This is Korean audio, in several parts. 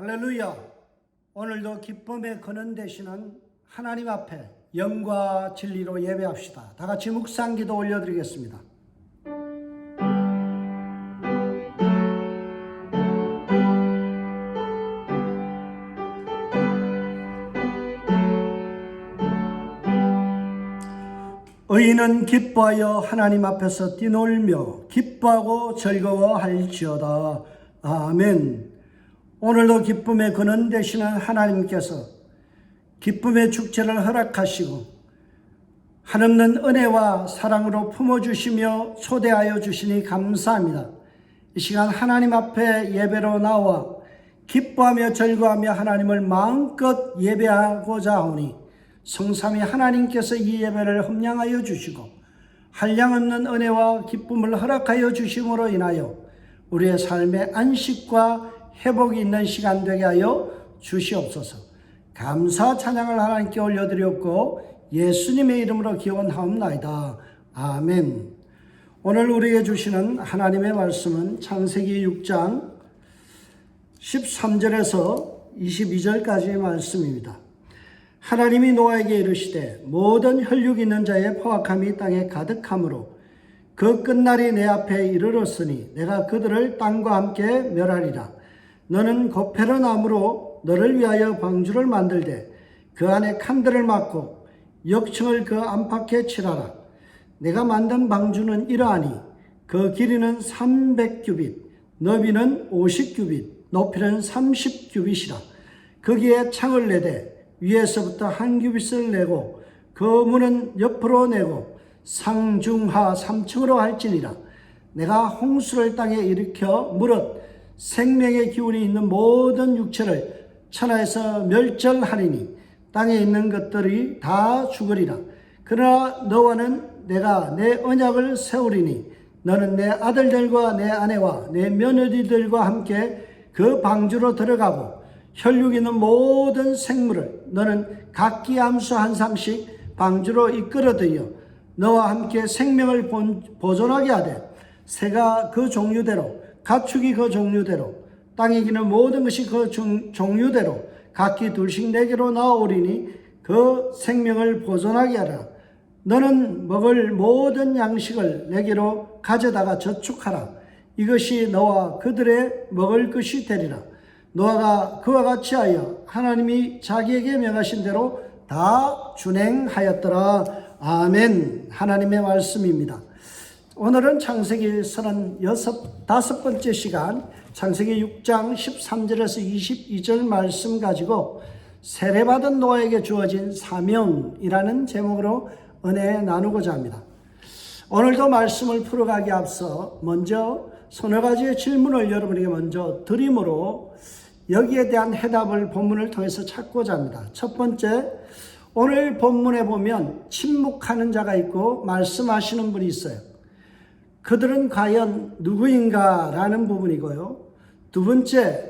할렐루야. 오늘도 기쁨의 근원 되시는 하나님 앞에 영과 진리로 예배합시다. 다 같이 묵상기도 올려드리겠습니다. 의인은 기뻐하여 하나님 앞에서 뛰놀며 기뻐하고 즐거워할지어다. 아멘. 오늘도 기쁨의 근원 되시는 하나님께서 기쁨의 축제를 허락하시고 한없는 은혜와 사랑으로 품어주시며 초대하여 주시니 감사합니다. 이 시간 하나님 앞에 예배로 나와 기뻐하며 즐거워하며 하나님을 마음껏 예배하고자 하오니 성삼위 하나님께서 이 예배를 흠량하여 주시고 한량없는 은혜와 기쁨을 허락하여 주심으로 인하여 우리의 삶의 안식과 회복이 있는 시간 되게 하여 주시옵소서. 감사 찬양을 하나님께 올려드렸고 예수님의 이름으로 기원하옵나이다. 아멘. 오늘 우리에게 주시는 하나님의 말씀은 창세기 6장 13절에서 22절까지의 말씀입니다. 하나님이 노아에게 이르시되 모든 혈육 있는 자의 포악함이 땅에 가득하므로 그 끝날이 내 앞에 이르렀으니 내가 그들을 땅과 함께 멸하리라. 너는 고페르 나무로 너를 위하여 방주를 만들되 그 안에 칸들을 막고 역청을 그 안팎에 칠하라. 내가 만든 방주는 이러하니 그 길이는 300규빗, 너비는 50규빗, 높이는 30규빗이라. 거기에 창을 내되 위에서부터 한 규빗을 내고 그 문은 옆으로 내고 상중하 3층으로 할지니라. 내가 홍수를 땅에 일으켜 무릇 생명의 기운이 있는 모든 육체를 천하에서 멸절하리니 땅에 있는 것들이 다 죽으리라. 그러나 너와는 내가 내 언약을 세우리니 너는 내 아들들과 내 아내와 내 며느리들과 함께 그 방주로 들어가고 혈육 있는 모든 생물을 너는 각기 암수 한 쌍씩 방주로 이끌어들여 너와 함께 생명을 보존하게 하되 새가 그 종류대로 가축이 그 종류대로 땅에 기는 모든 것이 그 종류대로 각기 둘씩 내게로 나오리니 그 생명을 보존하게 하라. 너는 먹을 모든 양식을 내게로 가져다가 저축하라. 이것이 너와 그들의 먹을 것이 되리라. 노아가 그와 같이 하여 하나님이 자기에게 명하신 대로 다 준행하였더라. 아멘. 하나님의 말씀입니다. 오늘은 창세기 35번째 시간 창세기 6장 13절에서 22절 말씀 가지고 세례받은 노아에게 주어진 사명이라는 제목으로 은혜 나누고자 합니다. 오늘도 말씀을 풀어가기 앞서 먼저 서너 가지의 질문을 여러분에게 먼저 드림으로 여기에 대한 해답을 본문을 통해서 찾고자 합니다. 첫 번째, 오늘 본문에 보면 침묵하는 자가 있고 말씀하시는 분이 있어요. 그들은 과연 누구인가 라는 부분이고요. 두 번째,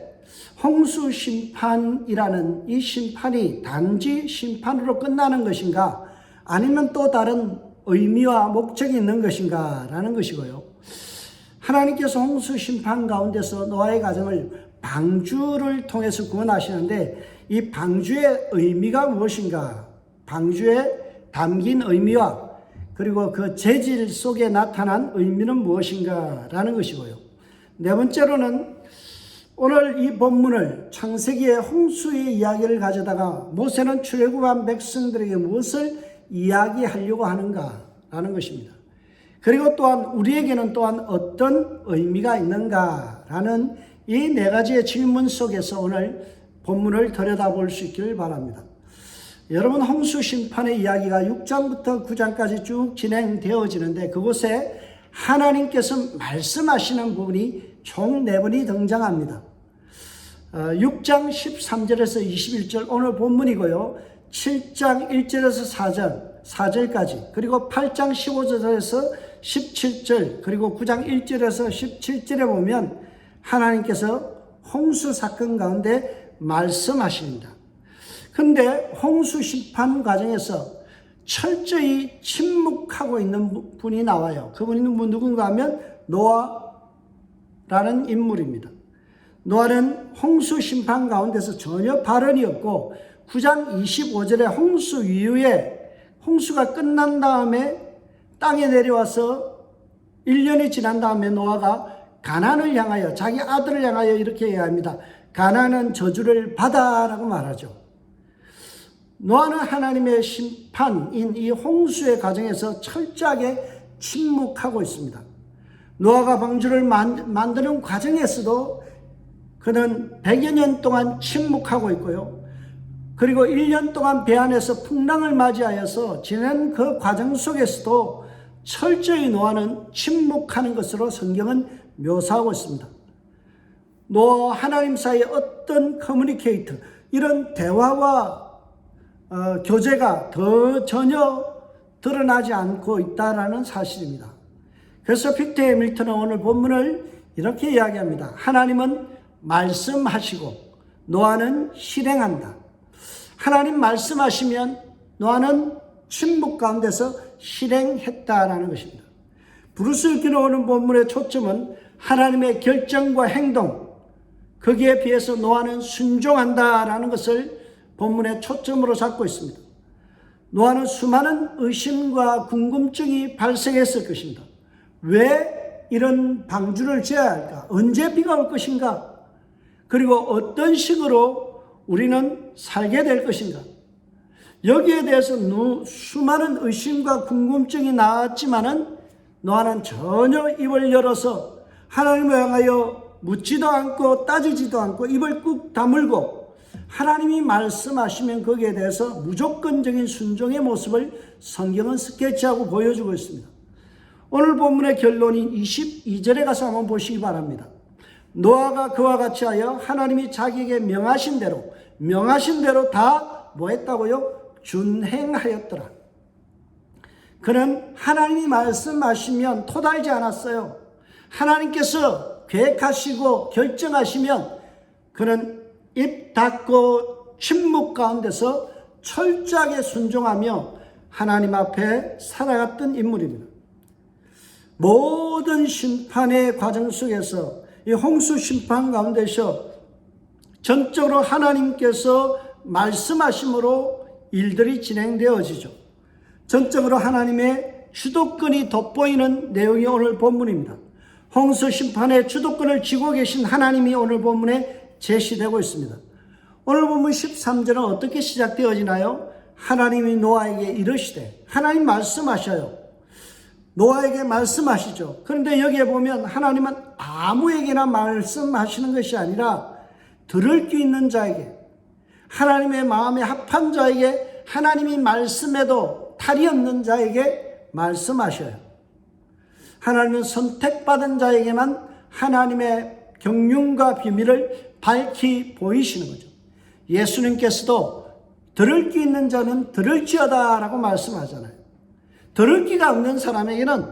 홍수 심판이라는 이 심판이 단지 심판으로 끝나는 것인가 아니면 또 다른 의미와 목적이 있는 것인가 라는 것이고요. 하나님께서 홍수 심판 가운데서 노아의 가정을 방주를 통해서 구원하시는데 이 방주의 의미가 무엇인가, 방주에 담긴 의미와 그리고 그 재질 속에 나타난 의미는 무엇인가 라는 것이고요. 네 번째로는 오늘 이 본문을 창세기의 홍수의 이야기를 가져다가 모세는 출애굽한 백성들에게 무엇을 이야기하려고 하는가 라는 것입니다. 그리고 또한 우리에게는 또한 어떤 의미가 있는가 라는 이 네 가지의 질문 속에서 오늘 본문을 들여다볼 수 있기를 바랍니다. 여러분, 홍수 심판의 이야기가 6장부터 9장까지 쭉 진행되어지는데 그곳에 하나님께서 말씀하시는 부분이 총 4번이 등장합니다. 6장 13절에서 21절 오늘 본문이고요. 7장 1절에서 4절까지 그리고 8장 15절에서 17절 그리고 9장 1절에서 17절에 보면 하나님께서 홍수 사건 가운데 말씀하십니다. 근데 홍수 심판 과정에서 철저히 침묵하고 있는 분이 나와요. 그분이 누군가 하면 노아라는 인물입니다. 노아는 홍수 심판 가운데서 전혀 발언이 없고 9장 25절에 홍수 이후에 홍수가 끝난 다음에 땅에 내려와서 1년이 지난 다음에 노아가 가나안을 향하여 자기 아들을 향하여 이렇게 이야기합니다. 가나안은 저주를 받아라고 말하죠. 노아는 하나님의 심판인 이 홍수의 과정에서 철저하게 침묵하고 있습니다. 노아가 방주를 만드는 과정에서도 그는 100여 년 동안 침묵하고 있고요. 그리고 1년 동안 배 안에서 풍랑을 맞이하여서 지난 그 과정 속에서도 철저히 노아는 침묵하는 것으로 성경은 묘사하고 있습니다. 노아와 하나님 사이의 어떤 커뮤니케이터, 이런 대화와 교제가 전혀 드러나지 않고 있다는 사실입니다. 그래서 빅터 밀턴은 오늘 본문을 이렇게 이야기합니다. 하나님은 말씀하시고 노아는 실행한다. 하나님 말씀하시면 노아는 침묵 가운데서 실행했다라는 것입니다. 브루스 윌킨이 오는 본문의 초점은 하나님의 결정과 행동, 거기에 비해서 노아는 순종한다라는 것을 본문의 초점으로 잡고 있습니다. 노아는 수많은 의심과 궁금증이 발생했을 것입니다. 왜 이런 방주를 지어야 할까? 언제 비가 올 것인가? 그리고 어떤 식으로 우리는 살게 될 것인가? 여기에 대해서 수많은 의심과 궁금증이 나왔지만은 노아는 전혀 입을 열어서 하나님을 향하여 묻지도 않고 따지지도 않고 입을 꾹 다물고 하나님이 말씀하시면 거기에 대해서 무조건적인 순종의 모습을 성경은 스케치하고 보여주고 있습니다. 오늘 본문의 결론인 22절에 가서 한번 보시기 바랍니다. 노아가 그와 같이 하여 하나님이 자기에게 명하신 대로 다 뭐 했다고요? 준행하였더라. 그는 하나님이 말씀하시면 토달지 않았어요. 하나님께서 계획하시고 결정하시면 그는 입 닫고 침묵 가운데서 철저하게 순종하며 하나님 앞에 살아갔던 인물입니다. 모든 심판의 과정 속에서 이 홍수 심판 가운데서 전적으로 하나님께서 말씀하심으로 일들이 진행되어지죠. 전적으로 하나님의 주도권이 돋보이는 내용이 오늘 본문입니다. 홍수 심판의 주도권을 쥐고 계신 하나님이 오늘 본문에 제시되고 있습니다. 오늘 본문 13절은 어떻게 시작되어지나요? 하나님이 노아에게 이르시되, 하나님 말씀하셔요. 노아에게 말씀하시죠. 그런데 여기에 보면 하나님은 아무에게나 말씀하시는 것이 아니라 들을 귀 있는 자에게, 하나님의 마음에 합한 자에게, 하나님이 말씀해도 탈이 없는 자에게 말씀하셔요. 하나님은 선택받은 자에게만 하나님의 경륜과 비밀을 밝히 보이시는 거죠. 예수님께서도 들을 귀 있는 자는 들을지어다 라고 말씀하잖아요. 들을 귀가 없는 사람에게는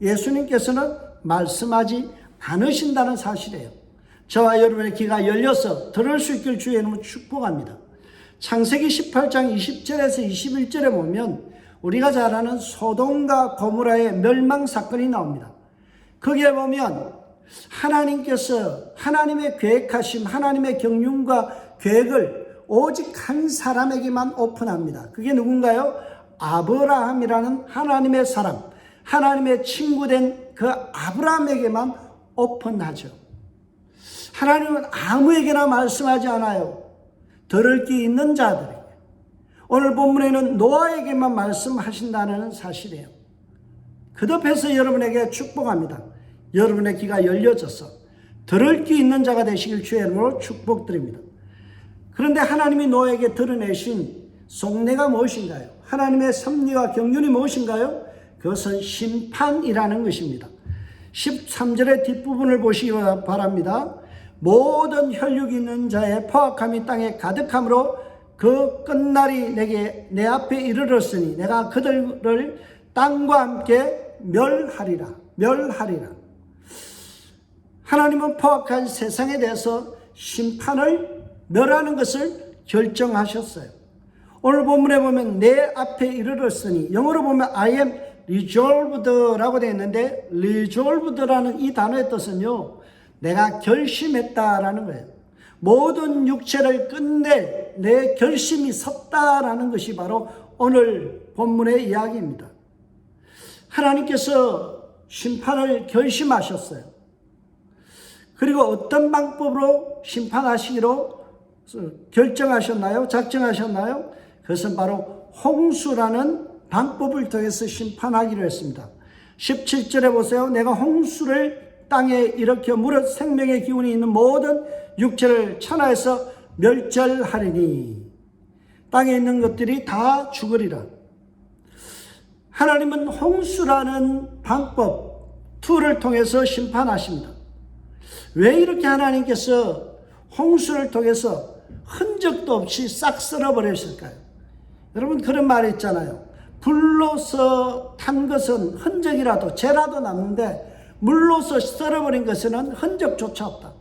예수님께서는 말씀하지 않으신다는 사실이에요. 저와 여러분의 귀가 열려서 들을 수 있길 주의 이름으로 축복합니다. 창세기 18장 20절에서 21절에 보면 우리가 잘 아는 소돔과 고모라의 멸망 사건이 나옵니다. 거기에 보면 하나님께서 하나님의 계획하심, 하나님의 경륜과 계획을 오직 한 사람에게만 오픈합니다. 그게 누군가요? 아브라함이라는 하나님의 사람, 하나님의 친구된 그 아브라함에게만 오픈하죠. 하나님은 아무에게나 말씀하지 않아요. 들을 귀 있는 자들에게. 오늘 본문에는 노아에게만 말씀하신다는 사실이에요. 거듭해서 여러분에게 축복합니다. 여러분의 귀가 열려져서 들을 귀 있는 자가 되시길 주의 이름으로 축복드립니다. 그런데 하나님이 노아에게 드러내신 속내가 무엇인가요? 하나님의 섭리와 경륜이 무엇인가요? 그것은 심판이라는 것입니다. 13절의 뒷부분을 보시기 바랍니다. 모든 혈육 있는 자의 포악함이 땅에 가득함으로 그 끝날이 내 앞에 이르렀으니 내가 그들을 땅과 함께 멸하리라. 하나님은 포악한 세상에 대해서 심판을 멸하는 것을 결정하셨어요. 오늘 본문에 보면 내 앞에 이르렀으니, 영어로 보면 I am resolved라고 되어 있는데 resolved라는 이 단어의 뜻은요, 내가 결심했다라는 거예요. 모든 육체를 끝낼 내 결심이 섰다라는 것이 바로 오늘 본문의 이야기입니다. 하나님께서 심판을 결심하셨어요. 그리고 어떤 방법으로 심판하시기로 결정하셨나요? 작정하셨나요? 그것은 바로 홍수라는 방법을 통해서 심판하기로 했습니다. 17절에 보세요. 내가 홍수를 땅에 일으켜 물어 생명의 기운이 있는 모든 육체를 천하에서 멸절하리니 땅에 있는 것들이 다 죽으리라. 하나님은 홍수라는 방법, 툴을 통해서 심판하십니다. 왜 이렇게 하나님께서 홍수를 통해서 흔적도 없이 싹 쓸어버렸을까요? 여러분 그런 말이 있잖아요. 불로서 탄 것은 흔적이라도 죄라도 남는데 물로서 썰어버린 것에는 흔적조차 없다.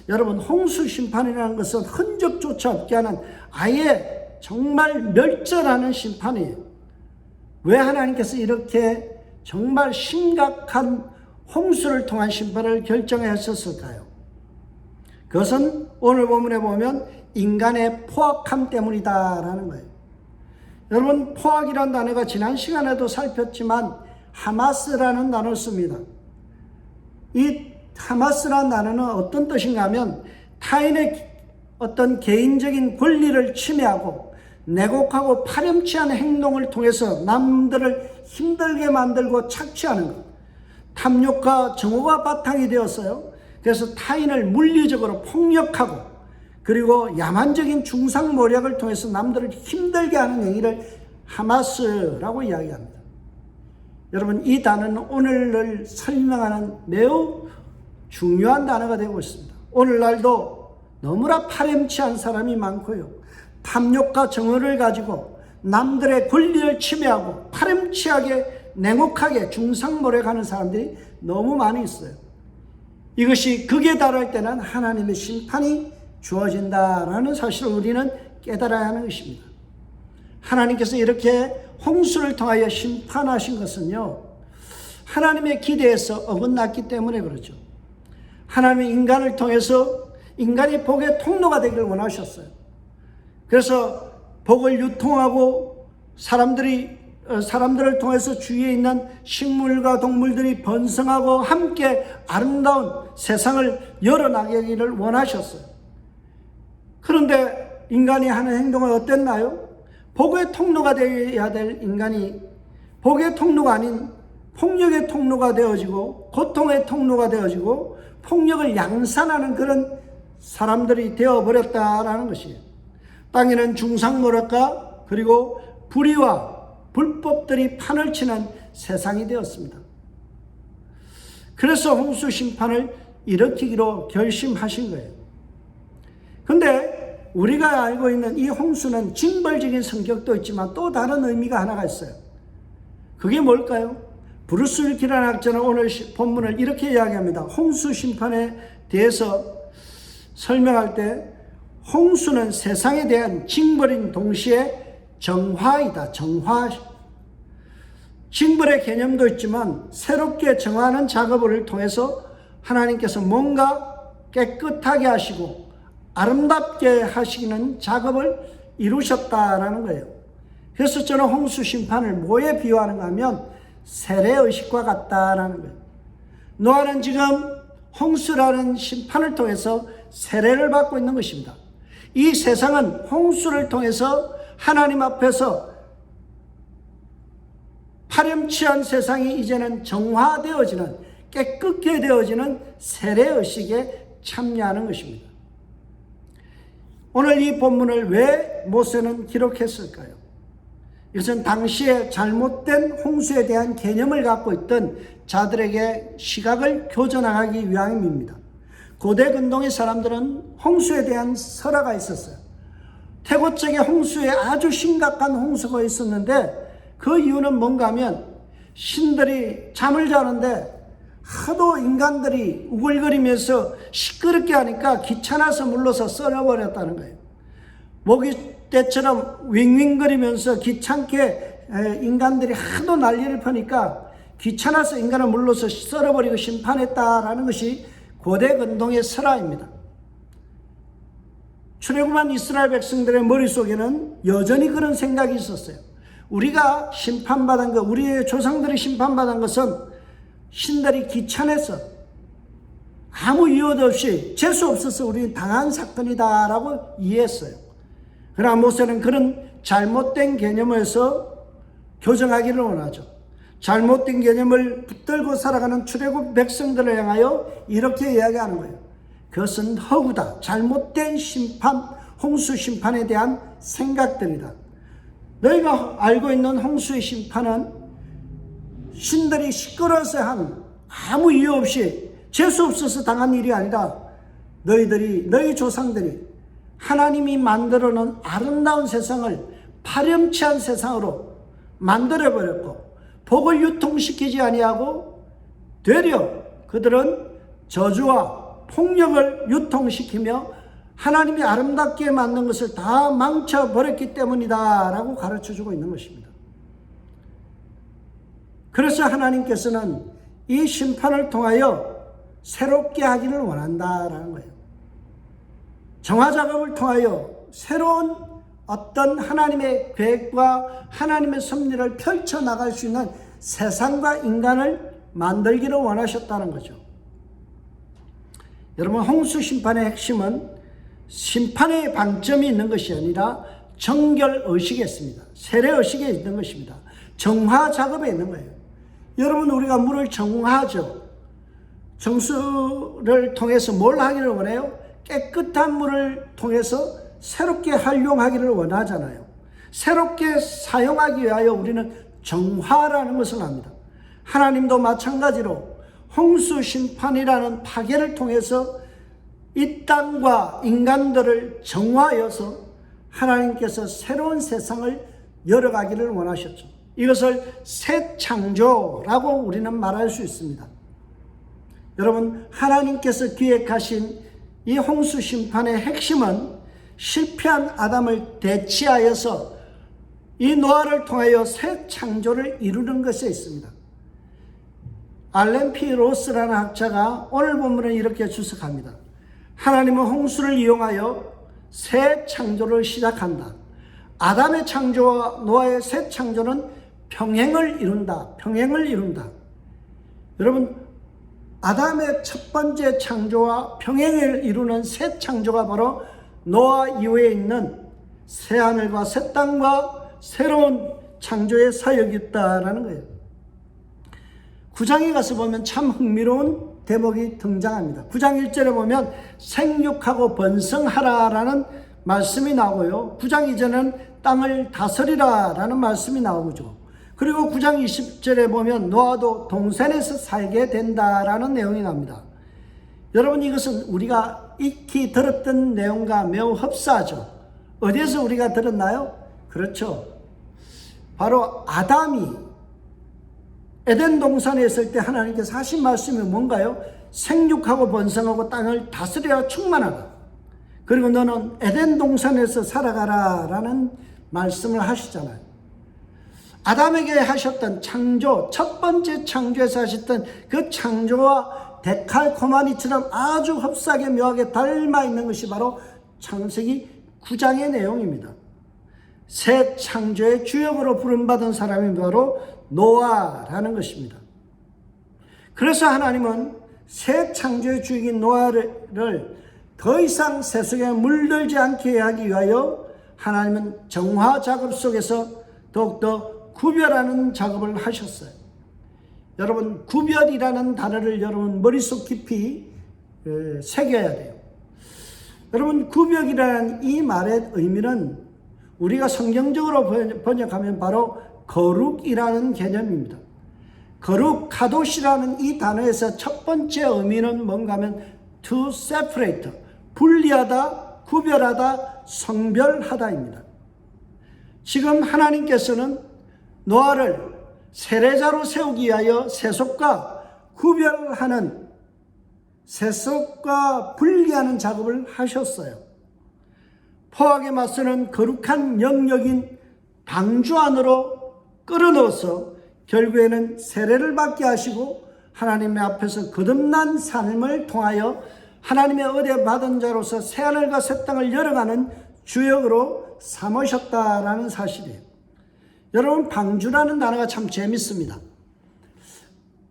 여러분 홍수 심판이라는 것은 흔적조차 없게 하는 아예 정말 멸절하는 심판이에요. 왜 하나님께서 이렇게 정말 심각한 홍수를 통한 심판을 결정하셨을까요? 그것은 오늘 본문에 보면 인간의 포악함 때문이다라는 거예요. 여러분 포악이라는 단어가 지난 시간에도 살폈지만 하마스라는 단어를 씁니다. 이 하마스라는 단어는 어떤 뜻인가 하면 타인의 어떤 개인적인 권리를 침해하고 내곡하고 파렴치한 행동을 통해서 남들을 힘들게 만들고 착취하는 것. 탐욕과 정오가 바탕이 되었어요. 그래서 타인을 물리적으로 폭력하고 그리고 야만적인 중상모략을 통해서 남들을 힘들게 하는 행위를 하마스라고 이야기합니다. 여러분 이 단어는 오늘을 설명하는 매우 중요한 단어가 되고 있습니다. 오늘날도 너무나 파렴치한 사람이 많고요. 탐욕과 정오를 가지고 남들의 권리를 침해하고 파렴치하게 냉혹하게 중상모략하는 사람들이 너무 많이 있어요. 이것이 극에 달할 때는 하나님의 심판이 주어진다라는 사실을 우리는 깨달아야 하는 것입니다. 하나님께서 이렇게 홍수를 통하여 심판하신 것은요, 하나님의 기대에서 어긋났기 때문에 그렇죠. 하나님의 인간을 통해서 인간이 복의 통로가 되기를 원하셨어요. 그래서 복을 유통하고 사람들을 통해서 주위에 있는 식물과 동물들이 번성하고 함께 아름다운 세상을 열어나가기를 원하셨어요. 그런데 인간이 하는 행동은 어땠나요? 복의 통로가 되어야 될 인간이 복의 통로가 아닌 폭력의 통로가 되어지고 고통의 통로가 되어지고 폭력을 양산하는 그런 사람들이 되어버렸다라는 것이에요. 땅에는 중상모략과 그리고 불의와 불법들이 판을 치는 세상이 되었습니다. 그래서 홍수 심판을 일으키기로 결심하신 거예요. 그런데 우리가 알고 있는 이 홍수는 징벌적인 성격도 있지만 또 다른 의미가 하나가 있어요. 그게 뭘까요? 브루스 윌키라는 학자는 오늘 본문을 이렇게 이야기합니다. 홍수 심판에 대해서 설명할 때 홍수는 세상에 대한 징벌인 동시에 정화이다. 정화. 징벌의 개념도 있지만 새롭게 정화하는 작업을 통해서 하나님께서 뭔가 깨끗하게 하시고 아름답게 하시는 작업을 이루셨다라는 거예요. 그래서 저는 홍수 심판을 뭐에 비유하는가 하면 세례의식과 같다라는 거예요. 노아는 지금 홍수라는 심판을 통해서 세례를 받고 있는 것입니다. 이 세상은 홍수를 통해서 하나님 앞에서 파렴치한 세상이 이제는 정화되어지는 깨끗게 되어지는 세례의식에 참여하는 것입니다. 오늘 이 본문을 왜 모세는 기록했을까요? 이것은 당시에 잘못된 홍수에 대한 개념을 갖고 있던 자들에게 시각을 교정하기 위함입니다. 고대 근동의 사람들은 홍수에 대한 설화가 있었어요. 태고적의 홍수에 아주 심각한 홍수가 있었는데 그 이유는 뭔가 하면 신들이 잠을 자는데 하도 인간들이 우글거리면서 시끄럽게 하니까 귀찮아서 물러서 썰어버렸다는 거예요. 모기떼처럼 윙윙거리면서 귀찮게 인간들이 하도 난리를 펴니까 귀찮아서 인간을 물러서 썰어버리고 심판했다라는 것이 고대 근동의 설화입니다. 출애굽한 이스라엘 백성들의 머릿속에는 여전히 그런 생각이 있었어요. 우리가 심판받은 것, 우리의 조상들이 심판받은 것은 신들이 귀찮아서 아무 이유도 없이 재수 없어서 우리는 당한 사건이다라고 이해했어요. 그러나 모세는 그런 잘못된 개념에서 교정하기를 원하죠. 잘못된 개념을 붙들고 살아가는 출애굽 백성들을 향하여 이렇게 이야기하는 거예요. 그것은 허구다. 잘못된 심판, 홍수 심판에 대한 생각들이다. 너희가 알고 있는 홍수의 심판은 신들이 시끄러워서 한 아무 이유 없이 재수 없어서 당한 일이 아니라 너희 조상들이 하나님이 만들어 놓은 아름다운 세상을 파렴치한 세상으로 만들어버렸고 복을 유통시키지 아니하고 되려 그들은 저주와 폭력을 유통시키며 하나님이 아름답게 만든 것을 다 망쳐버렸기 때문이다 라고 가르쳐주고 있는 것입니다. 그래서 하나님께서는 이 심판을 통하여 새롭게 하기를 원한다라는 거예요. 정화작업을 통하여 새로운 어떤 하나님의 계획과 하나님의 섭리를 펼쳐나갈 수 있는 세상과 인간을 만들기를 원하셨다는 거죠. 여러분, 홍수 심판의 핵심은 심판의 방점이 있는 것이 아니라 정결의식에 있습니다. 세례의식에 있는 것입니다. 정화작업에 있는 거예요. 여러분, 우리가 물을 정화하죠. 정수를 통해서 뭘 하기를 원해요? 깨끗한 물을 통해서 새롭게 활용하기를 원하잖아요. 새롭게 사용하기 위하여 우리는 정화라는 것을 합니다. 하나님도 마찬가지로 홍수 심판이라는 파괴를 통해서 이 땅과 인간들을 정화하여서 하나님께서 새로운 세상을 열어가기를 원하셨죠. 이것을 새 창조라고 우리는 말할 수 있습니다. 여러분, 하나님께서 기획하신 이 홍수 심판의 핵심은 실패한 아담을 대치하여서 이 노아를 통하여 새 창조를 이루는 것에 있습니다. 알렌 피 로스라는 학자가 오늘 본문을 이렇게 주석합니다. 하나님은 홍수를 이용하여 새 창조를 시작한다. 아담의 창조와 노아의 새 창조는 평행을 이룬다. 평행을 이룬다. 여러분, 아담의 첫 번째 창조와 평행을 이루는 새 창조가 바로 노아 이후에 있는 새 하늘과 새 땅과 새로운 창조의 사역이었다라는 거예요. 9장에 가서 보면 참 흥미로운 대목이 등장합니다. 9장 1절에 보면 생육하고 번성하라라는 말씀이 나오고요. 9장 이전은 땅을 다스리라라는 말씀이 나오죠. 그리고 9장 20절에 보면 노아도 동산에서 살게 된다라는 내용이 나옵니다. 여러분, 이것은 우리가 익히 들었던 내용과 매우 흡사하죠. 어디에서 우리가 들었나요? 그렇죠. 바로 아담이 에덴 동산에 있을 때 하나님께서 하신 말씀이 뭔가요? 생육하고 번성하고 땅을 다스려야 충만하라. 그리고 너는 에덴 동산에서 살아가라 라는 말씀을 하시잖아요. 아담에게 하셨던 창조, 첫 번째 창조에서 하셨던 그 창조와 데칼코마니처럼 아주 흡사하게 묘하게 닮아 있는 것이 바로 창세기 9장의 내용입니다. 새 창조의 주역으로 부름받은 사람이 바로 노아라는 것입니다. 그래서 하나님은 새 창조의 주역인 노아를 더 이상 세속에 물들지 않게 하기 위하여 하나님은 정화 작업 속에서 더욱더 구별하는 작업을 하셨어요. 여러분, 구별이라는 단어를 여러분 머릿속 깊이 새겨야 돼요. 여러분, 구별이라는 이 말의 의미는 우리가 성경적으로 번역하면 바로 거룩이라는 개념입니다. 거룩, 카도시라는 이 단어에서 첫 번째 의미는 뭔가 하면 to separate, 분리하다, 구별하다, 성별하다입니다. 지금 하나님께서는 노아를 세례자로 세우기 위하여 세속과 구별하는, 세속과 분리하는 작업을 하셨어요. 포악에 맞서는 거룩한 영역인 방주 안으로 끌어넣어서 결국에는 세례를 받게 하시고 하나님의 앞에서 거듭난 삶을 통하여 하나님의 은혜 받은 자로서 새하늘과 새 땅을 열어가는 주역으로 삼으셨다라는 사실이에요. 여러분, 방주라는 단어가 참 재밌습니다.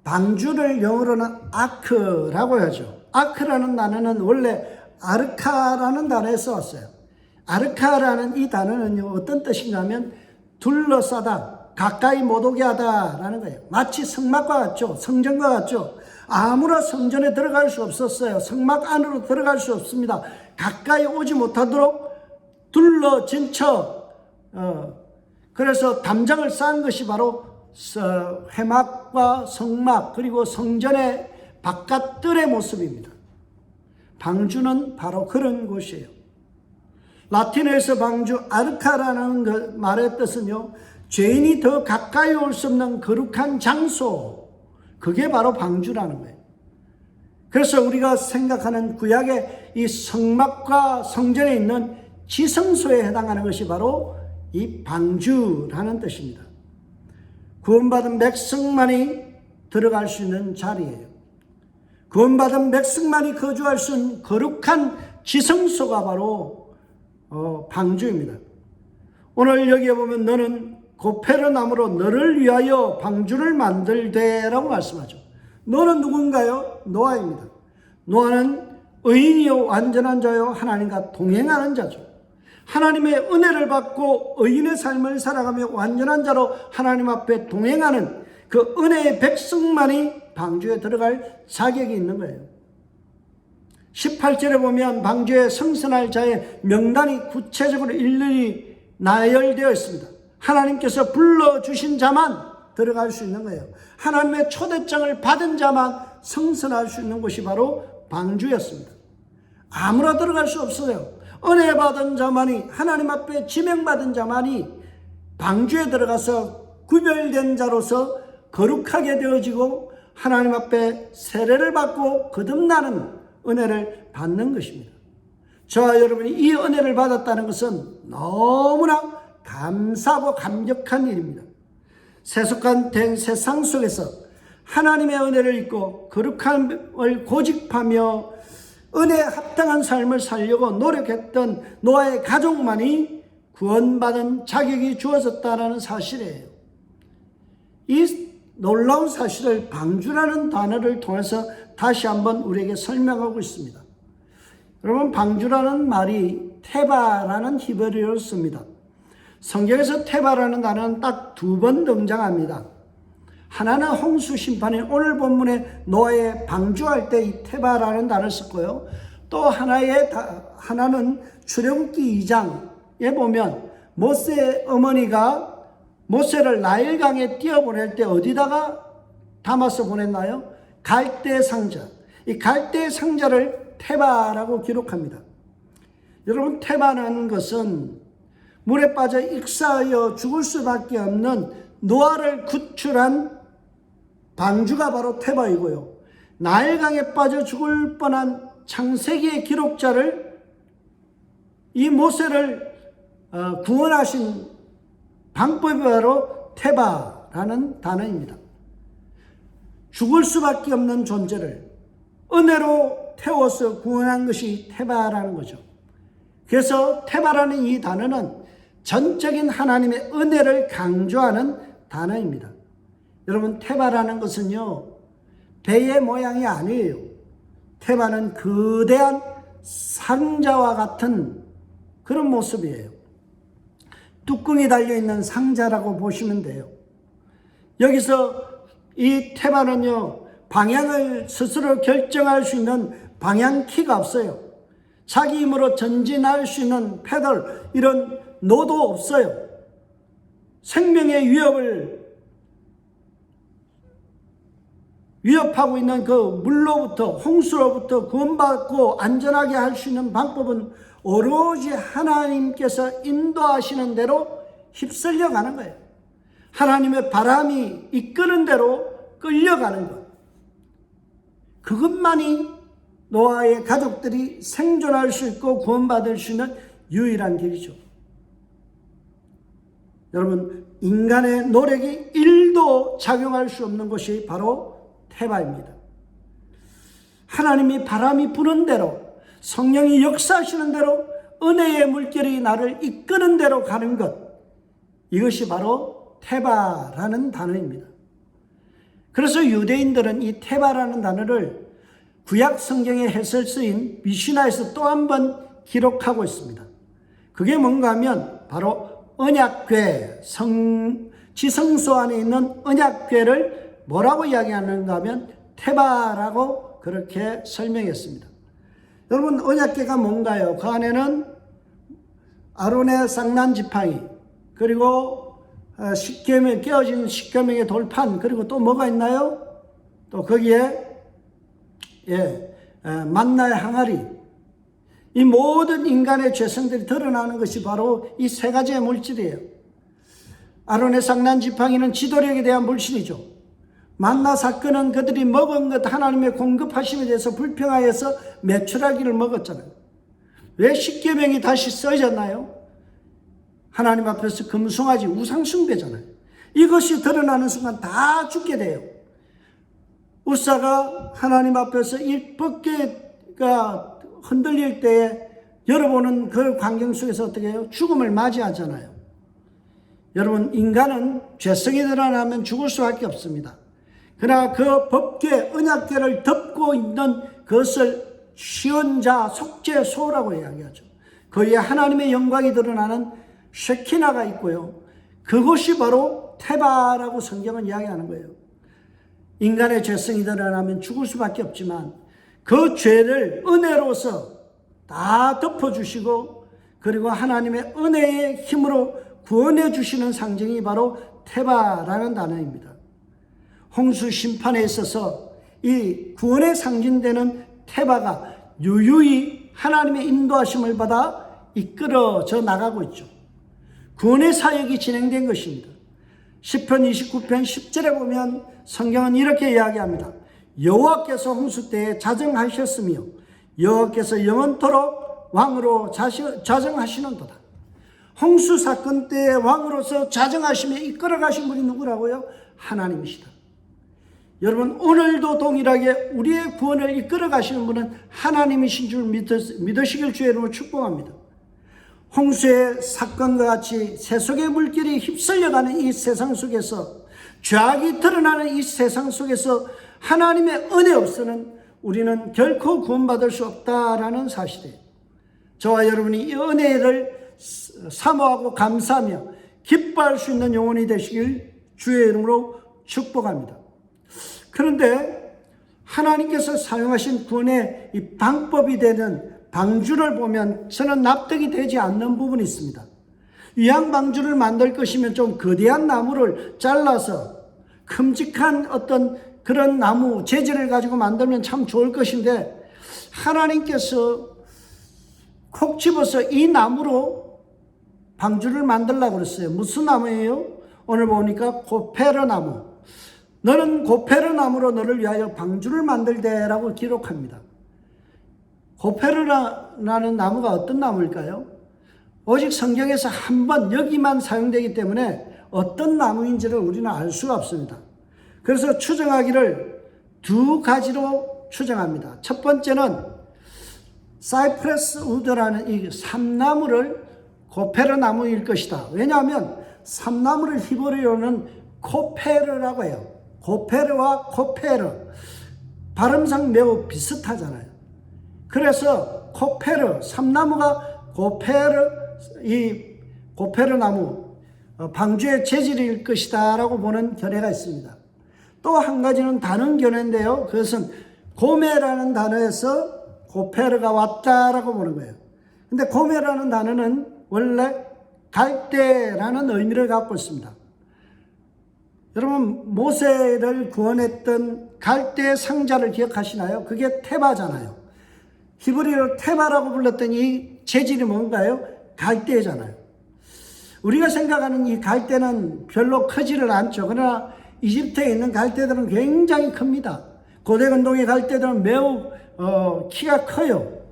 방주를 영어로는 아크라고 하죠. 아크라는 단어는 원래 아르카라는 단어에서 왔어요. 아르카라는 이 단어는요, 어떤 뜻인가면 둘러싸다, 가까이 못 오게 하다라는 거예요. 마치 성막과 같죠. 성전과 같죠. 아무나 성전에 들어갈 수 없었어요. 성막 안으로 들어갈 수 없습니다. 가까이 오지 못하도록 둘러진 척, 그래서 담장을 쌓은 것이 바로 회막과 성막 그리고 성전의 바깥뜰의 모습입니다. 방주는 바로 그런 곳이에요. 라틴어에서 방주 아르카라는 말의 뜻은요, 죄인이 더 가까이 올 수 없는 거룩한 장소, 그게 바로 방주라는 거예요. 그래서 우리가 생각하는 구약의 이 성막과 성전에 있는 지성소에 해당하는 것이 바로 이 방주라는 뜻입니다. 구원받은 백성만이 들어갈 수 있는 자리예요. 구원받은 백성만이 거주할 수 있는 거룩한 지성소가 바로 방주입니다. 오늘 여기에 보면 너는 고페르 나무로 너를 위하여 방주를 만들되라고 말씀하죠. 너는 누군가요? 노아입니다. 노아는 의인이요 완전한 자요 하나님과 동행하는 자죠. 하나님의 은혜를 받고 의인의 삶을 살아가며 완전한 자로 하나님 앞에 동행하는 그 은혜의 백성만이 방주에 들어갈 자격이 있는 거예요. 18절에 보면 방주에 성선할 자의 명단이 구체적으로 일일이 나열되어 있습니다. 하나님께서 불러주신 자만 들어갈 수 있는 거예요. 하나님의 초대장을 받은 자만 성선할 수 있는 곳이 바로 방주였습니다. 아무나 들어갈 수 없어요. 은혜 받은 자만이, 하나님 앞에 지명받은 자만이 방주에 들어가서 구별된 자로서 거룩하게 되어지고 하나님 앞에 세례를 받고 거듭나는 은혜를 받는 것입니다. 저와 여러분이 이 은혜를 받았다는 것은 너무나 감사하고 감격한 일입니다. 세속화된 세상 속에서 하나님의 은혜를 잊고 거룩함을 고집하며 은혜에 합당한 삶을 살려고 노력했던 노아의 가족만이 구원받은 자격이 주어졌다는 사실이에요. 이 놀라운 사실을 방주라는 단어를 통해서 다시 한번 우리에게 설명하고 있습니다. 여러분, 방주라는 말이 테바라는 히브리어를 씁니다. 성경에서 테바라는 단어는 딱 2번 등장합니다. 하나는 홍수 심판인 오늘 본문에 노아의 방주할 때 이 테바라는 단어를 썼고요. 또 하나는 출애굽기 2장에 보면 모세 어머니가 모세를 나일강에 띄어보낼 때 어디다가 담아서 보냈나요? 갈대 상자. 이 갈대 상자를 테바라고 기록합니다. 여러분, 테바라는 것은 물에 빠져 익사하여 죽을 수밖에 없는 노아를 구출한 방주가 바로 테바이고요. 나일강에 빠져 죽을 뻔한 창세기의 기록자를, 이 모세를 구원하신 방법이 바로 테바라는 단어입니다. 죽을 수밖에 없는 존재를 은혜로 태워서 구원한 것이 테바라는 거죠. 그래서 테바라는 이 단어는 전적인 하나님의 은혜를 강조하는 단어입니다. 여러분, 테바라는 것은요, 배의 모양이 아니에요. 테바는 거대한 상자와 같은 그런 모습이에요. 뚜껑이 달려있는 상자라고 보시면 돼요. 여기서 이 테바는요, 방향을 스스로 결정할 수 있는 방향키가 없어요. 자기 힘으로 전진할 수 있는 페달, 이런 노도 없어요. 생명의 위협하고 있는 그 물로부터, 홍수로부터 구원받고 안전하게 할 수 있는 방법은 오로지 하나님께서 인도하시는 대로 휩쓸려 가는 거예요. 하나님의 바람이 이끄는 대로 끌려가는 것. 그것만이 노아의 가족들이 생존할 수 있고 구원받을 수 있는 유일한 길이죠. 여러분, 인간의 노력이 1도 작용할 수 없는 것이 바로 테바입니다. 하나님이 바람이 부는 대로, 성령이 역사하시는 대로, 은혜의 물결이 나를 이끄는 대로 가는 것, 이것이 바로 테바라는 단어입니다. 그래서 유대인들은 이 테바라는 단어를 구약 성경의 해설서인 미시나에서 또 한 번 기록하고 있습니다. 그게 뭔가 하면 바로 언약궤, 지성소 안에 있는 언약궤를 뭐라고 이야기하는가 하면 테바라고 그렇게 설명했습니다. 여러분, 언약궤가 뭔가요? 그 안에는 아론의 쌍난 지팡이, 그리고 십계명, 깨어진 십계명의 돌판, 그리고 또 뭐가 있나요? 또 거기에 만나의 항아리, 이 모든 인간의 죄성들이 드러나는 것이 바로 이 세 가지의 물질이에요. 아론의 쌍난 지팡이는 지도력에 대한 물질이죠. 만나 사건은 그들이 먹은 것 하나님의 공급하심에 대해서 불평하여서 메추라기를 먹었잖아요. 왜 십계명이 다시 써졌나요? 하나님 앞에서 금송아지 우상숭배잖아요. 이것이 드러나는 순간 다 죽게 돼요. 우사가 하나님 앞에서 이 법궤가 흔들릴 때에 여러분은 그 광경 속에서 어떻게 해요? 죽음을 맞이하잖아요. 여러분, 인간은 죄성이 드러나면 죽을 수밖에 없습니다. 그러나 그 법궤, 언약궤를 덮고 있는 그것을 시언자, 속죄소라고 이야기하죠. 그 위에 하나님의 영광이 드러나는 쉐키나가 있고요. 그것이 바로 테바라고 성경은 이야기하는 거예요. 인간의 죄성이 드러나면 죽을 수밖에 없지만 그 죄를 은혜로서 다 덮어주시고, 그리고 하나님의 은혜의 힘으로 구원해 주시는 상징이 바로 테바라는 단어입니다. 홍수 심판에 있어서 이 구원의 상징되는 테바가 유유히 하나님의 인도하심을 받아 이끌어져 나가고 있죠. 구원의 사역이 진행된 것입니다. 시편 29편 10절에 보면 성경은 이렇게 이야기합니다. 여호와께서 홍수 때에 자정하셨으며 여호와께서 영원토록 왕으로 자정하시는도다. 홍수 사건 때에 왕으로서 자정하시며 이끌어가신 분이 누구라고요? 하나님이시다. 여러분, 오늘도 동일하게 우리의 구원을 이끌어가시는 분은 하나님이신 줄 믿으시길 주의 이름으로 축복합니다. 홍수의 사건과 같이 세속의 물길이 휩쓸려가는 이 세상 속에서, 죄악이 드러나는 이 세상 속에서 하나님의 은혜 없이는 우리는 결코 구원받을 수 없다라는 사실이에요. 저와 여러분이 이 은혜를 사모하고 감사하며 기뻐할 수 있는 영혼이 되시길 주의 이름으로 축복합니다. 그런데 하나님께서 사용하신 구원의 이 방법이 되는 방주를 보면 저는 납득이 되지 않는 부분이 있습니다. 위양 방주를 만들 것이면 좀 거대한 나무를 잘라서 큼직한 어떤 그런 나무 재질을 가지고 만들면 참 좋을 것인데, 하나님께서 콕 집어서 이 나무로 방주를 만들려고 그랬어요. 무슨 나무예요? 오늘 보니까 고페르 나무. 너는 고페르 나무로 너를 위하여 방주를 만들되라고 기록합니다. 고페르라는 나무가 어떤 나무일까요? 오직 성경에서 한 번 여기만 사용되기 때문에 어떤 나무인지를 우리는 알 수가 없습니다. 그래서 추정하기를 두 가지로 추정합니다. 첫 번째는 사이프레스 우드라는 이 삼나무를 고페르 나무일 것이다. 왜냐하면 삼나무를 히브리어로는 코페르라고 해요. 고페르와 코페르, 발음상 매우 비슷하잖아요. 그래서 코페르, 삼나무가 이 고페르 나무, 방주의 재질일 것이다 라고 보는 견해가 있습니다. 또 한 가지는 다른 견해인데요. 그것은 고메라는 단어에서 고페르가 왔다라고 보는 거예요. 근데 고메라는 단어는 원래 갈대라는 의미를 갖고 있습니다. 여러분, 모세를 구원했던 갈대 상자를 기억하시나요? 그게 테바잖아요. 히브리어로 테바라고 불렀던 이 재질이 뭔가요? 갈대잖아요. 우리가 생각하는 이 갈대는 별로 크지를 않죠. 그러나 이집트에 있는 갈대들은 굉장히 큽니다. 고대 근동의 갈대들은 매우 키가 커요.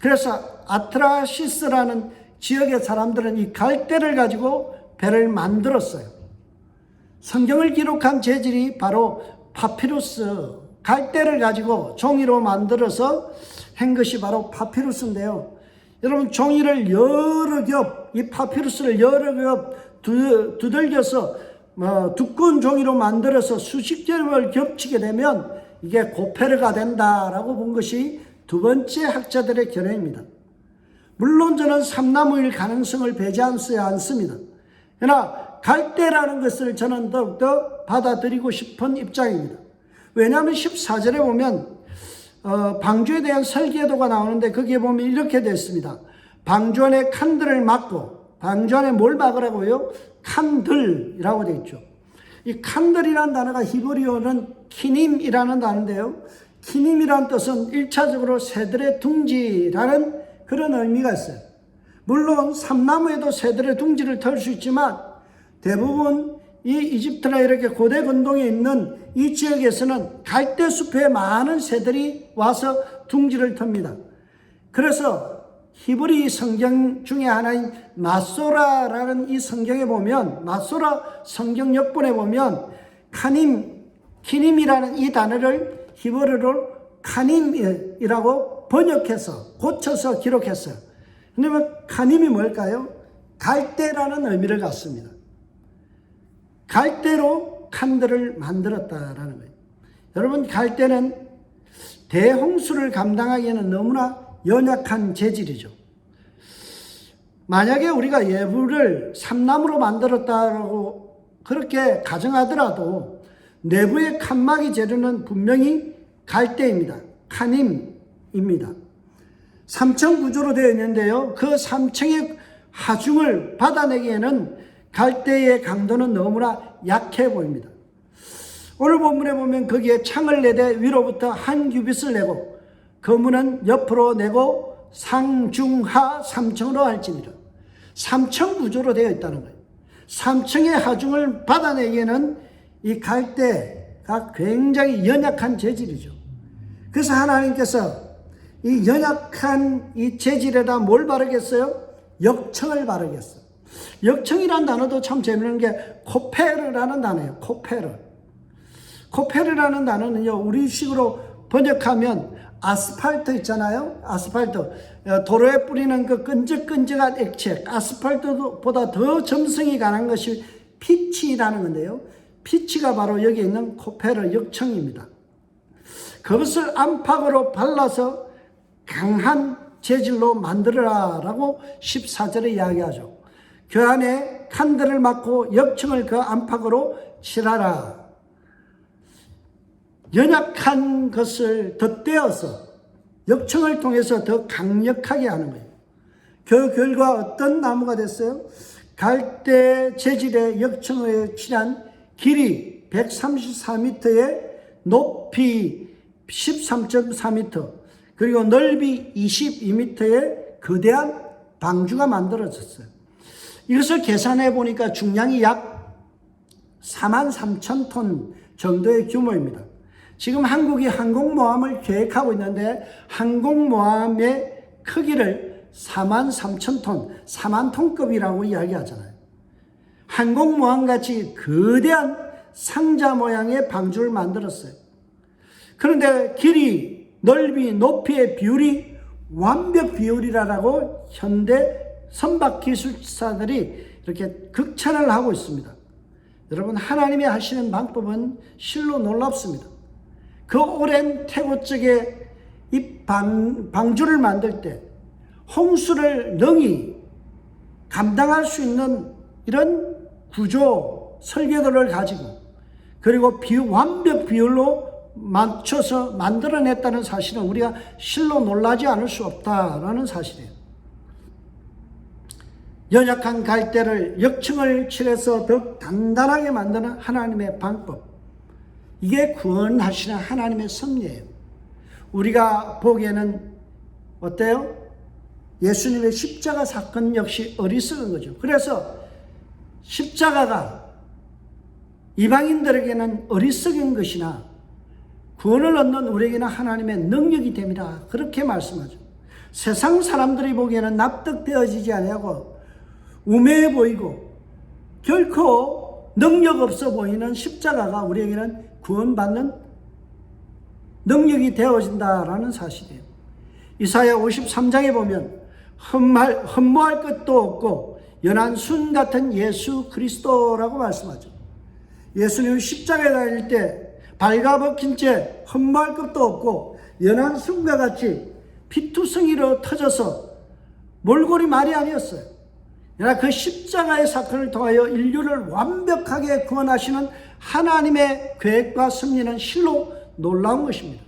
그래서 아트라시스라는 지역의 사람들은 이 갈대를 가지고 배를 만들었어요. 성경을 기록한 재질이 바로 파피루스, 갈대를 가지고 종이로 만들어서 한 것이 바로 파피루스인데요. 여러분, 종이를 여러 겹, 이 파피루스를 여러 겹 두들겨서 두꺼운 종이로 만들어서 수십 겹을 겹치게 되면 이게 고페르가 된다라고 본 것이 두 번째 학자들의 견해입니다. 물론 저는 삼나무일 가능성을 배제하지 않습니다. 그러나 갈대라는 것을 저는 더욱더 받아들이고 싶은 입장입니다. 왜냐하면 14절에 보면 방주에 대한 설계도가 나오는데 거기에 보면 이렇게 되어 있습니다. 방주 안에 칸들을 막고, 방주 안에 뭘 막으라고요? 칸들이라고 되어 있죠. 이 칸들이라는 단어가 히브리어는 키님이라는 단어인데요. 키님이라는 뜻은 1차적으로 새들의 둥지라는 그런 의미가 있어요. 물론 삼나무에도 새들의 둥지를 털 수 있지만 대부분 이 이집트나 이렇게 고대 근동에 있는 이 지역에서는 갈대숲에 많은 새들이 와서 둥지를 텁니다. 그래서 히브리 성경 중에 하나인 마소라라는 이 성경에 보면, 마소라 성경 역본에 보면 키님이라는 이 단어를 히브리어로 카님이라고 번역해서 고쳐서 기록했어요. 그러면 카님이 뭘까요? 갈대라는 의미를 갖습니다. 갈대로 칸들을 만들었다라는 거예요. 여러분, 갈대는 대홍수를 감당하기에는 너무나 연약한 재질이죠. 만약에 우리가 예불을 삼나무로 만들었다고 그렇게 가정하더라도 내부의 칸막이 재료는 분명히 갈대입니다. 카님입니다. 3층 구조로 되어 있는데요. 그 3층의 하중을 받아내기에는 갈대의 강도는 너무나 약해 보입니다. 오늘 본문에 보면 거기에 창을 내되 위로부터 한 규빗을 내고 거문은 옆으로 내고 상중하 3층으로 할지니라. 3층 구조로 되어 있다는 거예요. 3층의 하중을 받아내기에는 이 갈대가 굉장히 연약한 재질이죠. 그래서 하나님께서 이 연약한 이 재질에다 뭘 바르겠어요? 역청을 바르겠어요. 역청이라는 단어도 참 재밌는 게 코페르라는 단어예요. 코페르라는 단어는요, 우리식으로 번역하면 아스팔트 있잖아요. 아스팔트. 도로에 뿌리는 그 끈적끈적한 액체, 아스팔트보다 더 점성이 강한 것이 피치라는 건데요. 피치가 바로 여기 있는 코페르 역청입니다. 그것을 안팎으로 발라서 강한 재질로 만들어라라고 14절에 이야기하죠. 그 안에 칸들을 막고 역청을 그 안팎으로 칠하라. 연약한 것을 덧대어서 역청을 통해서 더 강력하게 하는 거예요. 그 결과 어떤 나무가 됐어요? 갈대 재질의 역청을 칠한 길이 134m에 높이 13.4m 그리고 넓이 22m의 거대한 방주가 만들어졌어요. 이것을 계산해 보니까 중량이 약 43,000톤 정도의 규모입니다. 지금 한국이 항공모함을 계획하고 있는데 항공모함의 크기를 43,000톤, 4만톤급이라고 이야기하잖아요. 항공모함같이 거대한 상자 모양의 방주를 만들었어요. 그런데 길이, 넓이, 높이의 비율이 완벽 비율이라고 현대 선박기술사들이 이렇게 극찬을 하고 있습니다. 여러분, 하나님이 하시는 방법은 실로 놀랍습니다. 그 오랜 태고 쪽에 이 방주를 만들 때 홍수를 능히 감당할 수 있는 이런 구조, 설계도를 가지고 그리고 완벽 비율로 맞춰서 만들어냈다는 사실은 우리가 실로 놀라지 않을 수 없다라는 사실이에요. 연약한 갈대를 역청을 칠해서 더 단단하게 만드는 하나님의 방법, 이게 구원하시는 하나님의 섭리예요. 우리가 보기에는 어때요? 예수님의 십자가 사건 역시 어리석은 거죠. 그래서 십자가가 이방인들에게는 어리석은 것이나 구원을 얻는 우리에게는 하나님의 능력이 됩니다. 그렇게 말씀하죠. 세상 사람들이 보기에는 납득되어지지 아니하고 우매해 보이고 결코 능력 없어 보이는 십자가가 우리에게는 구원받는 능력이 되어진다라는 사실이에요. 이사야 53장에 보면 흠모할 것도 없고 연한 순 같은 예수 그리스도라고 말씀하죠. 예수님은 십자가에 달릴 때 발가벗긴 채 흠모할 것도 없고 연한 순과 같이 피투성이로 터져서 몰골이 말이 아니었어요. 그러나 그 십자가의 사건을 통하여 인류를 완벽하게 구원하시는 하나님의 계획과 섭리는 실로 놀라운 것입니다.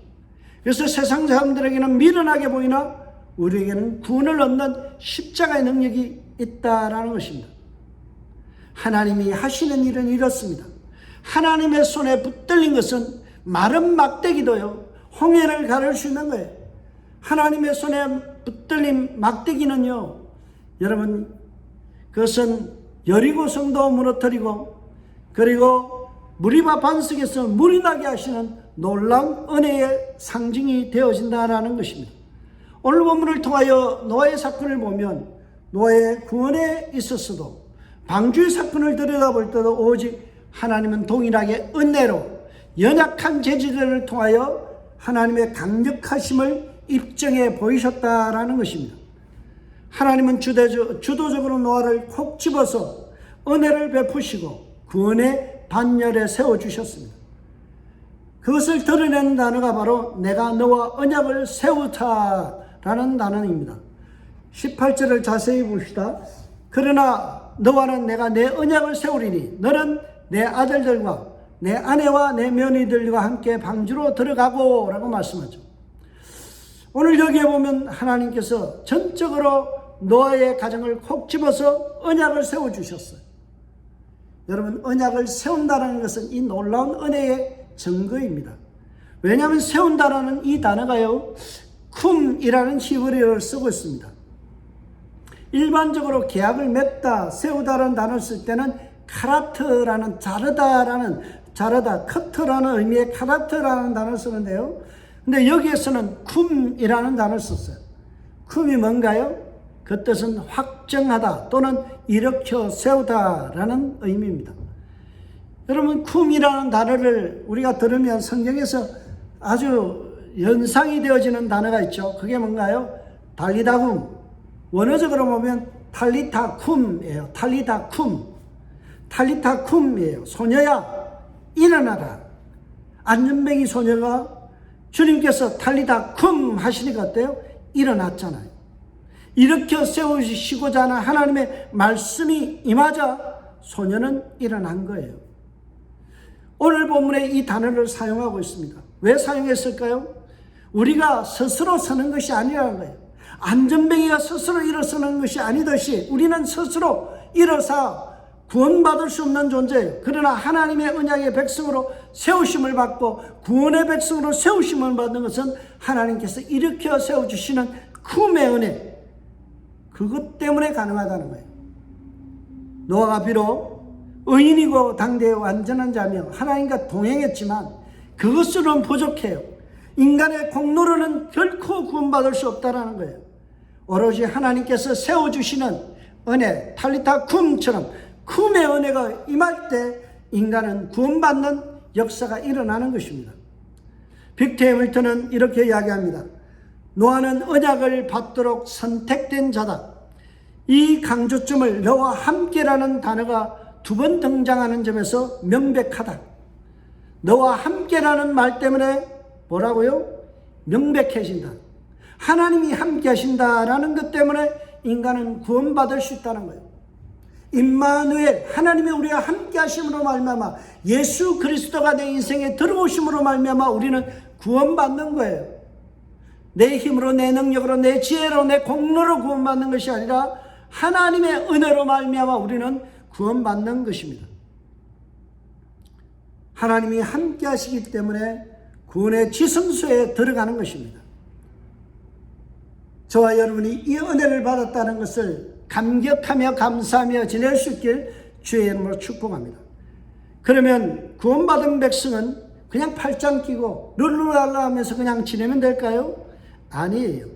그래서 세상 사람들에게는 미련하게 보이나 우리에게는 구원을 얻는 십자가의 능력이 있다라는 것입니다. 하나님이 하시는 일은 이렇습니다. 하나님의 손에 붙들린 것은 마른 막대기도요, 홍해를 가를 수 있는 거예요. 하나님의 손에 붙들린 막대기는요, 여러분, 그것은 여리고성도 무너뜨리고, 그리고 무리바 반석에서 물이 나게 하시는 놀라운 은혜의 상징이 되어진다라는 것입니다. 오늘 본문을 통하여 노아의 사건을 보면 노아의 구원에 있어서도 방주의 사건을 들여다볼 때도 오직 하나님은 동일하게 은혜로 연약한 제자들을 통하여 하나님의 강력하심을 입증해 보이셨다라는 것입니다. 하나님은 주도적으로 노아를 콕 집어서 은혜를 베푸시고 구원의 반열에 세워주셨습니다. 그것을 드러내는 단어가 바로 내가 너와 언약을 세우다라는 단어입니다. 18절을 자세히 봅시다. 그러나 너와는 내가 내 언약을 세우리니 너는 내 아들들과 내 아내와 내 며느리들과 함께 방주로 들어가고 라고 말씀하죠. 오늘 여기에 보면 하나님께서 전적으로 노아의 가정을 콕 집어서 언약을 세워주셨어요. 여러분, 언약을 세운다는 것은 이 놀라운 은혜의 증거입니다. 왜냐하면 세운다라는 이 단어가요, 쿰이라는 히브리어를 쓰고 있습니다. 일반적으로 계약을 맺다, 세우다라는 단어를 쓸 때는 카라트라는 자르다, 커트라는 의미의 카라트라는 단어를 쓰는데요. 근데 여기에서는 쿰이라는 단어를 썼어요. 쿰이 뭔가요? 그 뜻은 확정하다 또는 일으켜 세우다라는 의미입니다. 여러분, 쿰이라는 단어를 우리가 들으면 성경에서 아주 연상이 되어지는 단어가 있죠. 그게 뭔가요? 달리다쿰. 원어적으로 보면 탈리타쿰이에요. 탈리타쿰이에요. 소녀야, 일어나라. 안전뱅이 소녀가 주님께서 탈리타쿰 하시니까 어때요? 일어났잖아요. 일으켜 세우시고자 하는 하나님의 말씀이 임하자 소녀는 일어난 거예요. 오늘 본문에 이 단어를 사용하고 있습니다. 왜 사용했을까요? 우리가 스스로 서는 것이 아니라는 거예요. 안전뱅이가 스스로 일어서는 것이 아니듯이 우리는 스스로 일어서 구원받을 수 없는 존재예요. 그러나 하나님의 언약의 백성으로 세우심을 받고 구원의 백성으로 세우심을 받는 것은 하나님께서 일으켜 세워주시는 쿰의 은혜, 그것 때문에 가능하다는 거예요. 노아가 비록 의인이고 당대의 완전한 자며 하나님과 동행했지만 그것으로는 부족해요. 인간의 공로로는 결코 구원받을 수 없다는 거예요. 오로지 하나님께서 세워주시는 은혜, 탈리타 쿰처럼 쿰의 은혜가 임할 때 인간은 구원받는 역사가 일어나는 것입니다. 빅터 해밀턴은 이렇게 이야기합니다. 노아는 언약을 받도록 선택된 자다. 이 강조점을 너와 함께라는 단어가 두 번 등장하는 점에서 명백하다. 너와 함께라는 말 때문에 뭐라고요? 명백해진다. 하나님이 함께 하신다라는 것 때문에 인간은 구원받을 수 있다는 거예요. 임마누엘, 하나님이 우리와 함께 하심으로 말미암아 예수 그리스도가 내 인생에 들어오심으로 말미암아 우리는 구원받는 거예요. 내 힘으로, 내 능력으로, 내 지혜로, 내 공로로 구원받는 것이 아니라 하나님의 은혜로 말미암아 우리는 구원받는 것입니다. 하나님이 함께 하시기 때문에 구원의 지성소에 들어가는 것입니다. 저와 여러분이 이 은혜를 받았다는 것을 감격하며 감사하며 지낼 수 있길 주의 이름으로 축복합니다. 그러면 구원받은 백성은 그냥 팔짱 끼고 룰루랄라 하면서 그냥 지내면 될까요? 아니에요.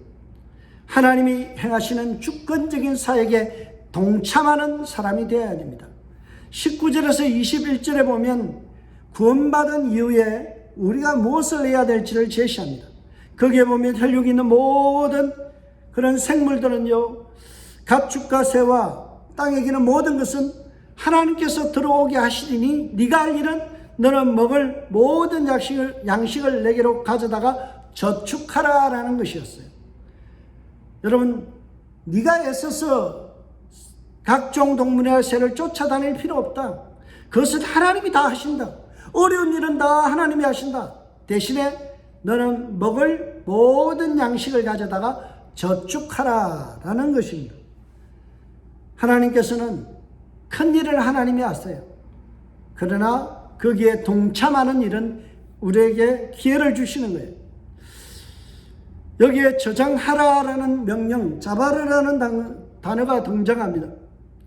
하나님이 행하시는 주권적인 사역에 동참하는 사람이 되어야 됩니다. 19절에서 21절에 보면 구원받은 이후에 우리가 무엇을 해야 될지를 제시합니다. 거기에 보면 혈육이 있는 모든 그런 생물들은요, 가축과 새와 땅에 기는 모든 것은 하나님께서 들어오게 하시리니 네가 할 일은 너는 먹을 모든 양식을 내게로 가져다가 저축하라라는 것이었어요. 여러분, 네가 애써서 각종 동물의 새를 쫓아다닐 필요 없다. 그것은 하나님이 다 하신다. 어려운 일은 다 하나님이 하신다. 대신에 너는 먹을 모든 양식을 가져다가 저축하라라는 것입니다. 하나님께서는 큰 일을 하나님이 하세요. 그러나 거기에 동참하는 일은 우리에게 기회를 주시는 거예요. 여기에 저장하라라는 명령, 자바르라는 단어가 등장합니다.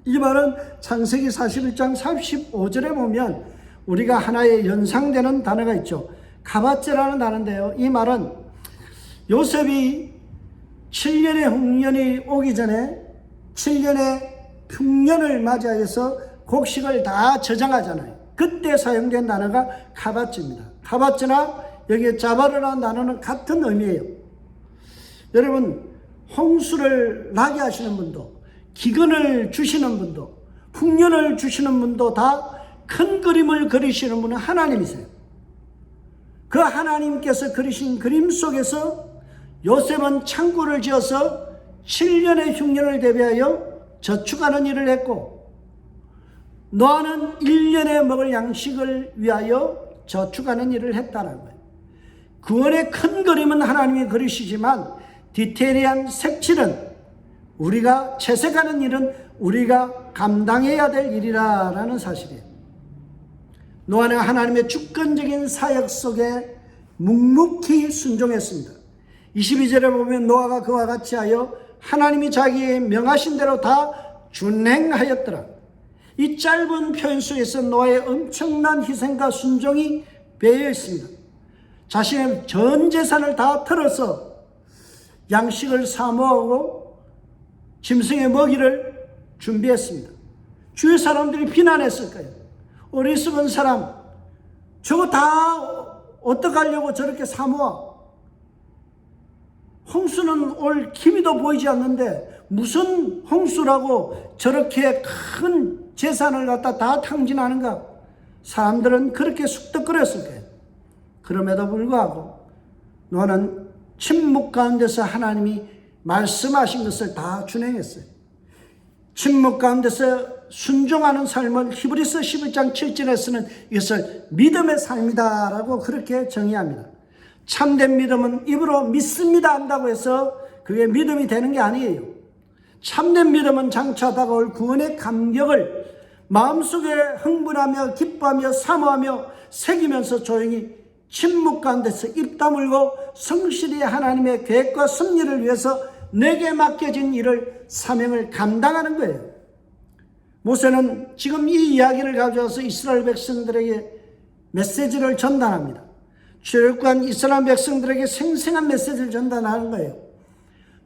이 말은 창세기 41장 35절에 보면 우리가 하나의 연상되는 단어가 있죠. 가밧제라는 단어인데요. 이 말은 요셉이 7년의 흉년이 오기 전에 7년의 흉년을 맞이해서 곡식을 다 저장하잖아요. 그때 사용된 단어가 가밧제입니다. 가밧제나 여기에 자바르라는 단어는 같은 의미예요. 여러분, 홍수를 나게 하시는 분도, 기근을 주시는 분도, 흉년을 주시는 분도 다 큰 그림을 그리시는 분은 하나님이세요. 그 하나님께서 그리신 그림 속에서 요셉은 창고를 지어서 7년의 흉년을 대비하여 저축하는 일을 했고, 노아는 1년에 먹을 양식을 위하여 저축하는 일을 했다는 거예요. 구원의 큰 그림은 하나님이 그리시지만 디테일한 색칠은 우리가 채색하는 일은 우리가 감당해야 될 일이라는 사실이에요. 노아는 하나님의 주권적인 사역 속에 묵묵히 순종했습니다. 22절에 보면 노아가 그와 같이 하여 하나님이 자기의 명하신 대로 다 준행하였더라. 이 짧은 표현 속에서 노아의 엄청난 희생과 순종이 배어 있습니다. 자신의 전 재산을 다 털어서 양식을 사모하고 짐승의 먹이를 준비했습니다. 주위 사람들이 비난했을 거예요. 어리석은 사람, 저거 다 어떡하려고 저렇게 사모아? 홍수는 올 기미도 보이지 않는데 무슨 홍수라고 저렇게 큰 재산을 갖다 다 탕진하는가? 사람들은 그렇게 쑥덕거렸을 거예요. 그럼에도 불구하고 노아는 침묵 가운데서 하나님이 말씀하신 것을 다 준행했어요. 침묵 가운데서 순종하는 삶을 히브리서 11장 7절에서는 이것을 믿음의 삶이다라고 그렇게 정의합니다. 참된 믿음은 입으로 믿습니다 한다고 해서 그게 믿음이 되는 게 아니에요. 참된 믿음은 장차 다가올 구원의 감격을 마음속에 흥분하며 기뻐하며 사모하며 새기면서 조용히 침묵 가운데서 입 다물고 성실히 하나님의 계획과 섭리를 위해서 내게 맡겨진 일을 사명을 감당하는 거예요. 모세는 지금 이 이야기를 가져와서 이스라엘 백성들에게 메시지를 전달합니다. 출애굽한 이스라엘 백성들에게 생생한 메시지를 전달하는 거예요.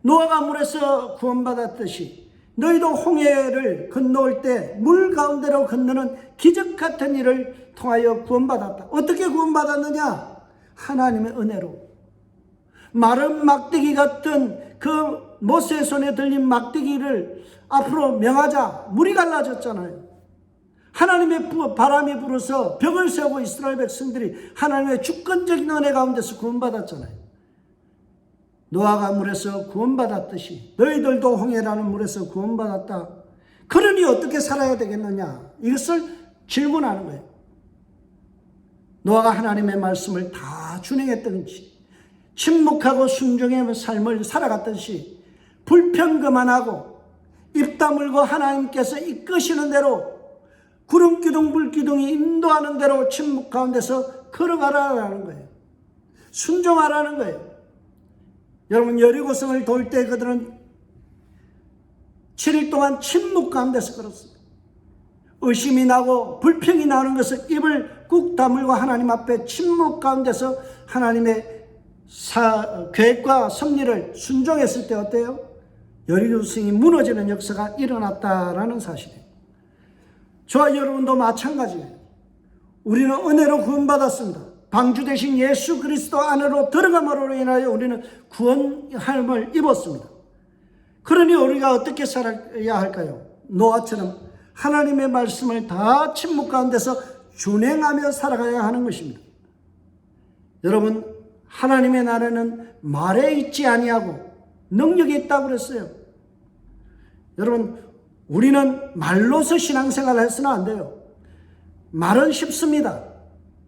노아가 물에서 구원받았듯이 너희도 홍해를 건너올 때 물 가운데로 건너는 기적 같은 일을 통하여 구원받았다. 어떻게 구원받았느냐? 하나님의 은혜로. 마른 막대기 같은 그 모세의 손에 들린 막대기를 앞으로 명하자 물이 갈라졌잖아요. 하나님의 바람이 불어서 벽을 세우고 이스라엘 백성들이 하나님의 주권적인 은혜 가운데서 구원받았잖아요. 노아가 물에서 구원받았듯이 너희들도 홍해라는 물에서 구원받았다. 그러니 어떻게 살아야 되겠느냐? 이것을 질문하는 거예요. 노아가 하나님의 말씀을 다 준행했던지, 침묵하고 순종의 삶을 살아갔던지, 불평 그만하고 입 다물고 하나님께서 이끄시는 대로 구름기둥 불기둥이 인도하는 대로 침묵 가운데서 걸어가라는 거예요. 순종하라는 거예요. 여러분, 여리고성을 돌 때 그들은 7일 동안 침묵 가운데서 걸었습니다. 의심이 나고 불평이 나는 것을 입을 꾹 다물고 하나님 앞에 침묵 가운데서 하나님의 계획과 섭리를 순종했을 때 어때요? 여리고성이 무너지는 역사가 일어났다라는 사실이에요. 저와 여러분도 마찬가지예요. 우리는 은혜로 구원받았습니다. 방주 대신 예수 그리스도 안으로 들어감으로 인하여 우리는 구원함을 입었습니다. 그러니 우리가 어떻게 살아야 할까요? 노아처럼 하나님의 말씀을 다 침묵 가운데서 준행하며 살아가야 하는 것입니다. 여러분, 하나님의 나라는 말에 있지 아니하고 능력이 있다고 그랬어요. 여러분, 우리는 말로서 신앙생활을 해서는 안 돼요. 말은 쉽습니다.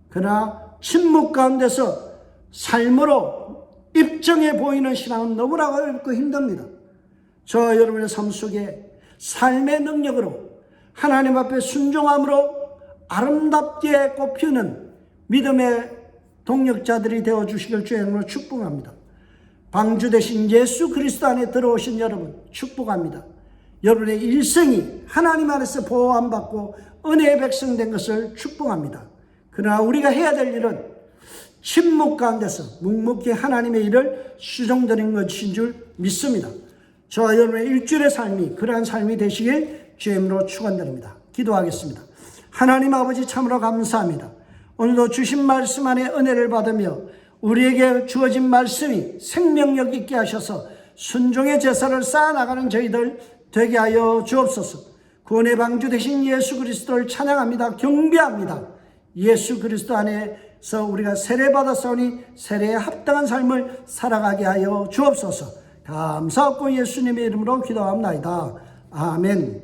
그러나 침묵 가운데서 삶으로 입증해 보이는 신앙은 너무나 어렵고 힘듭니다. 저 여러분의 삶 속에 삶의 능력으로 하나님 앞에 순종함으로 아름답게 꽃피우는 믿음의 동력자들이 되어주시길 주의 이름으로 축복합니다. 방주 대신 예수 그리스도 안에 들어오신 여러분 축복합니다. 여러분의 일생이 하나님 안에서 보호함받고 은혜의 백성 된 것을 축복합니다. 그러나 우리가 해야 될 일은 침묵 가운데서 묵묵히 하나님의 일을 수종드리는 것인 줄 믿습니다. 저와 여러분의 일주일의 삶이 그러한 삶이 되시길 주의 이름으로 축원드립니다. 기도하겠습니다. 하나님 아버지 참으로 감사합니다. 오늘도 주신 말씀 안에 은혜를 받으며 우리에게 주어진 말씀이 생명력 있게 하셔서 순종의 제사를 쌓아나가는 저희들 되게 하여 주옵소서. 구원의 방주 되신 예수 그리스도를 찬양합니다. 경배합니다. 예수 그리스도 안에서 우리가 세례받았사오니 세례에 합당한 삶을 살아가게 하여 주옵소서. 감사하고 예수님의 이름으로 기도합니다. 아멘.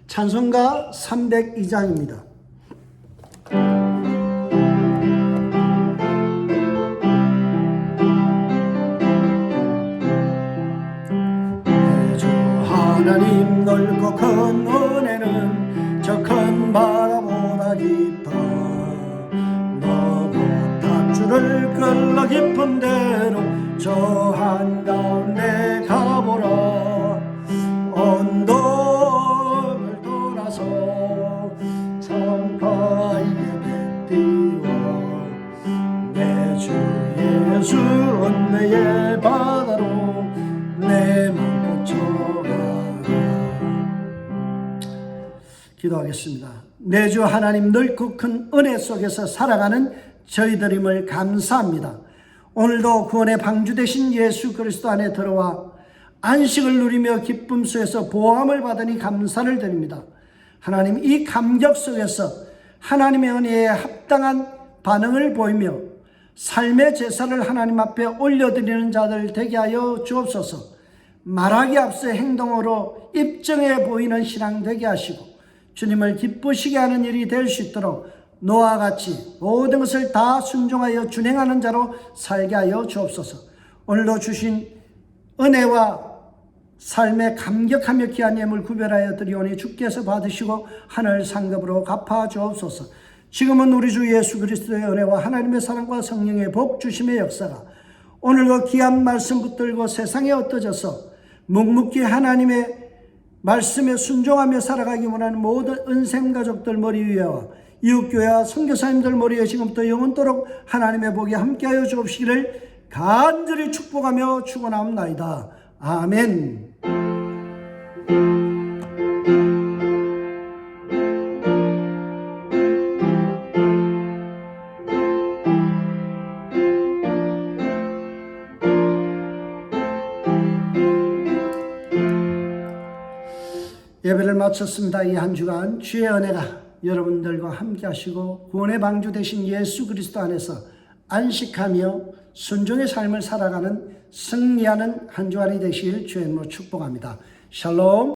찬송가 302장입니다. 주 하나님 넓고 큰 은혜는 저 큰 바다보다 깊다. 너무 닷줄을 끌러 깊은 데로 저 한가운데 가보라. 언덕을 떠나서 창가에 배 띄워 내 주 예수 은혜의 바다로 내 맘 꽂혀가라. 기도하겠습니다. 내 주 하나님 넓고 큰 은혜 속에서 살아가는 저희들임을 감사합니다. 오늘도 구원의 방주 되신 예수 그리스도 안에 들어와 안식을 누리며 기쁨 속에서 보호함을 받으니 감사를 드립니다. 하나님, 이 감격 속에서 하나님의 은혜에 합당한 반응을 보이며 삶의 제사를 하나님 앞에 올려드리는 자들 되게 하여 주옵소서. 말하기 앞서 행동으로 입증해 보이는 신앙 되게 하시고 주님을 기쁘시게 하는 일이 될 수 있도록 노아와 같이 모든 것을 다 순종하여 준행하는 자로 살게 하여 주옵소서. 오늘도 주신 은혜와 삶에 감격하며 귀한 예물 구별하여 드리오니 주께서 받으시고 하늘 상급으로 갚아 주옵소서. 지금은 우리 주 예수 그리스도의 은혜와 하나님의 사랑과 성령의 복 주심의 역사가 오늘도 귀한 말씀 붙들고 세상에 흩어져서 묵묵히 하나님의 말씀에 순종하며 살아가기 원하는 모든 은샘 가족들 머리 위에와 이웃교회와 선교사님들 머리에 지금부터 영원토록 하나님의 복이 함께하여 주옵시기를 간절히 축복하며 축원하옵나이다. 아멘. 예배를 마쳤습니다. 이 한 주간 주의 은혜가 여러분들과 함께 하시고 구원의 방주 되신 예수 그리스도 안에서 안식하며 순종의 삶을 살아가는 승리하는 한 주간이 되시길 주의 이름으로 축복합니다. 샬롬.